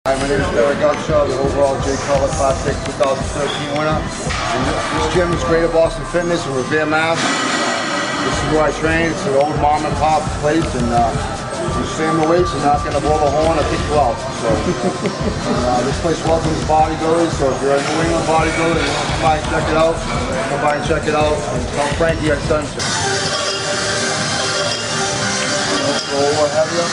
Hi, my name is Upshaw, the overall Jay Cutler Classic 2013 winner. And this gym is Greater Boston Fitness in Revere, Mass. This is where I train. It's an old mom and pop place, and you stand the weights, you're not going to blow the horn or kick you out. So this place welcomes bodybuilders. So if you're a New England bodybuilder, you want to come by and check it out. Come by and check it out. And tell Frankie I sent you. A little more heavier.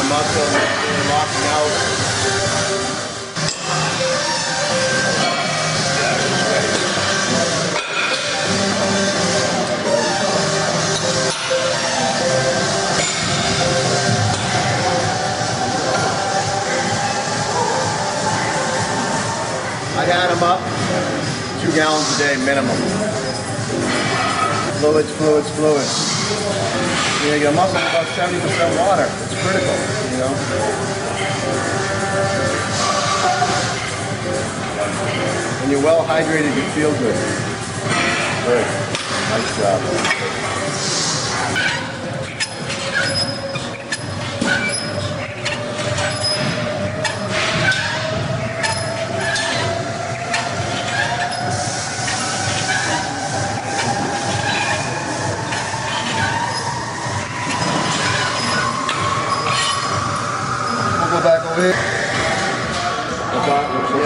Muscle locking out. I had them up 2 gallons a day minimum. Fluids. You know, your muscle is about 70% water. It's critical, you know. When you're well hydrated, you feel good. Good. Nice job. Go back over here.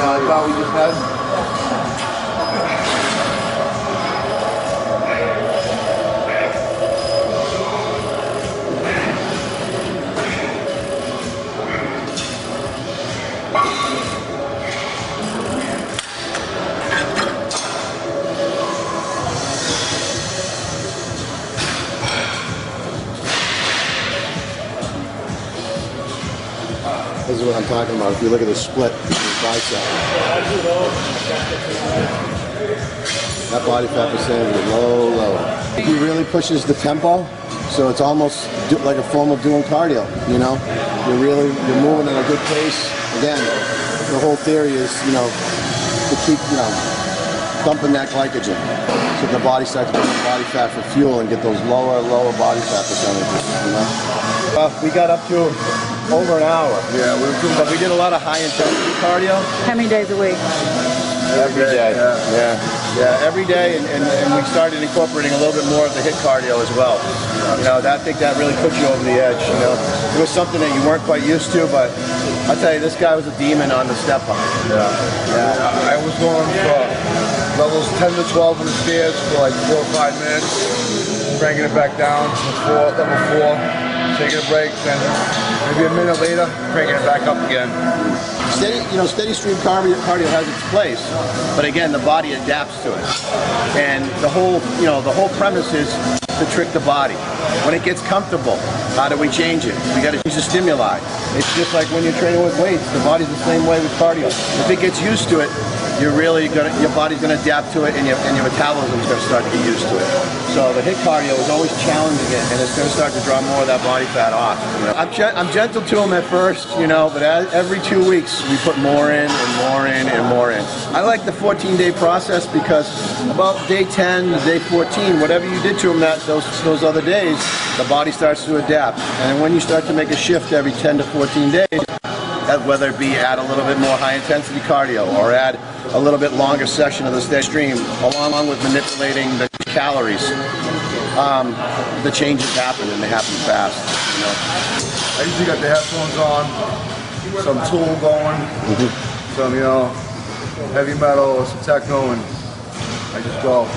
I thought we just had. This is what I'm talking about. If you look at the split between bicep, that body fat percentage is low. He really pushes the tempo, so it's almost like a form of doing cardio. You know, you're moving at a good pace. Again, the whole theory is, you know, to keep, you know, dumping that glycogen, so the body starts to burn body fat for fuel and get those lower body fat percentages. You know, We got up to over an hour. yeah, But we did a lot of high intensity cardio. How many days a week? Every day. Yeah, every day, and we started incorporating a little bit more of the HIIT cardio as well. You know, I think that really put you over the edge. You know, it was something that you weren't quite used to, but I tell you, this guy was a demon on the step up. Yeah, I was going for levels 10 to 12 on the stairs for like 4 or 5 minutes, cranking it back down to level 4, taking a break, then maybe a minute later, cranking it back up again. Steady stream cardio has its place, but again, the body adapts to it. And the whole premise is to trick the body. When it gets comfortable, how do we change it? We got to change the stimuli. It's just like when you're training with weights. The body's the same way with cardio. If it gets used to it, your body's gonna adapt to it, and your metabolism's gonna start to get used to it. So the HIIT cardio is always challenging it, and it's gonna start to draw more of that body fat off. You know, I'm gentle to them at first, you know, but every 2 weeks we put more in and more in and more in. I like the 14-day process because about day 10 to day 14, whatever you did to them those other days, the body starts to adapt. And when you start to make a shift every 10 to 14 days, whether it be add a little bit more high intensity cardio or add a little bit longer session of the steady stream, along with manipulating the calories, the changes happen, and they happen fast. You know, I usually got the headphones on, some Tool going, some, you know, heavy metal or some techno, and I just go.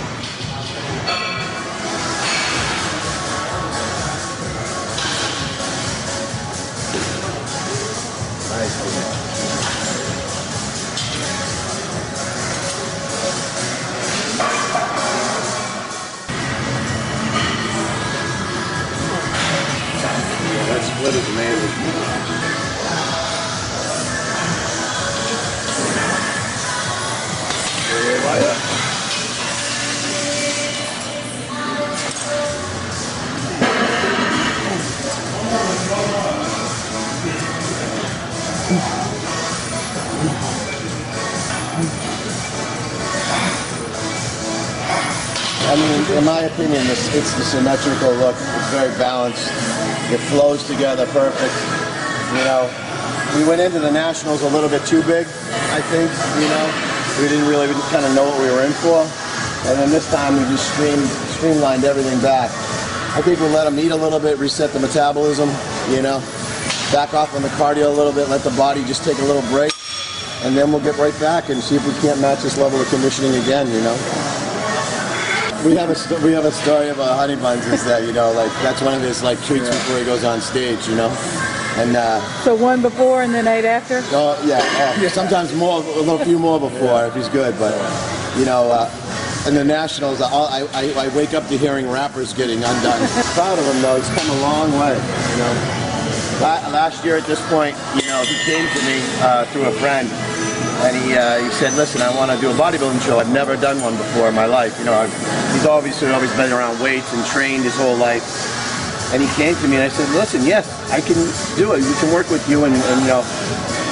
that split is amazing. I mean, in my opinion, it's the symmetrical look. It's very balanced. It flows together perfect. You know, we went into the Nationals a little bit too big, I think, you know. We didn't really kind of know what we were in for. And then this time we just streamlined everything back. I think we'll let them eat a little bit, reset the metabolism, you know. Back off on the cardio a little bit, let the body just take a little break. And then we'll get right back and see if we can't match this level of conditioning again, you know. We have a story about Honey Buns is that, you know, like that's one of his like treats before he goes on stage, you know. And so one before and then 8 after? Oh yeah, sometimes more, a little few more before if he's good, but you know, in the Nationals, I wake up to hearing rappers getting undone. Proud of him though, he's come a long way, you know. Last year at this point, you know, he came to me through a friend, and he said, listen, I want to do a bodybuilding show. I've never done one before in my life. You know, he's obviously always been around weights and trained his whole life. And he came to me and I said, listen, yes, I can do it. We can work with you. And you know,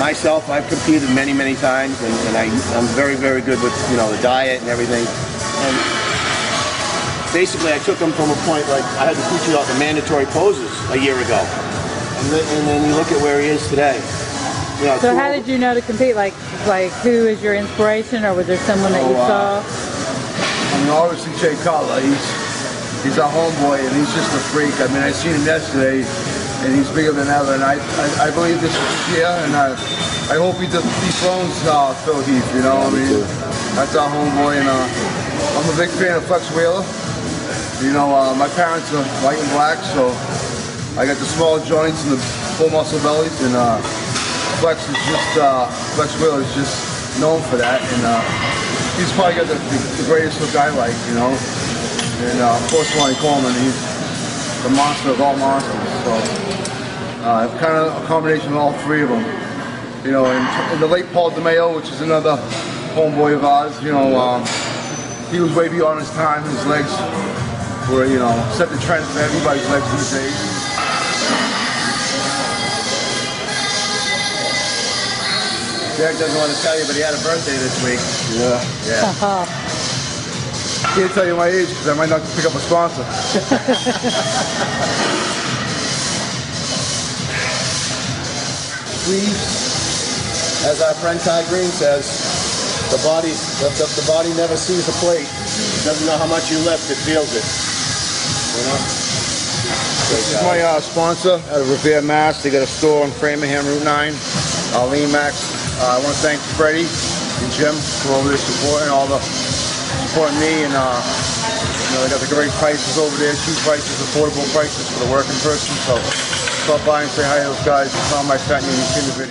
myself, I've competed many, many times, and I'm very, very good with, you know, the diet and everything. And basically, I took him from a point like I had to teach you all the mandatory poses a year ago. And then you look at where he is today. You know, so how did you know to compete? Like who is your inspiration, or was there someone that you saw? I mean, obviously Jay Cutler. He's our homeboy, and he's just a freak. I mean, I seen him yesterday, and he's bigger than ever. And I believe this year, and I hope he dethrones Phil Heath. You know, I mean, that's our homeboy, and I'm a big fan of Flex Wheeler. You know, my parents are white and black, so I got the small joints and the full muscle bellies, and Flex Wheeler is just known for that, and he's probably got the greatest look I like, you know. And of course, Ronnie Coleman, he's the monster of all monsters. So kind of a combination of all three of them. You know, and the late Paul DeMeo, which is another homeboy of ours, you know, he was way beyond his time. His legs were, you know, set the trend for everybody's legs these days. Jack doesn't want to tell you, but he had a birthday this week. Yeah. Can't tell you my age because I might not pick up a sponsor. As our friend Ty Green says, the body never sees the plate. It doesn't know how much you lift, it feels it. You know? This is my sponsor out of Revere, Mass. They got a store on Framingham Route 9, Lean Max. I want to thank Freddie and Jim for over there supporting me, and you know, they got the great prices over there, cheap prices, affordable prices for the working person. So stop by and say hi to those guys and tell them I sent you and you seen the video.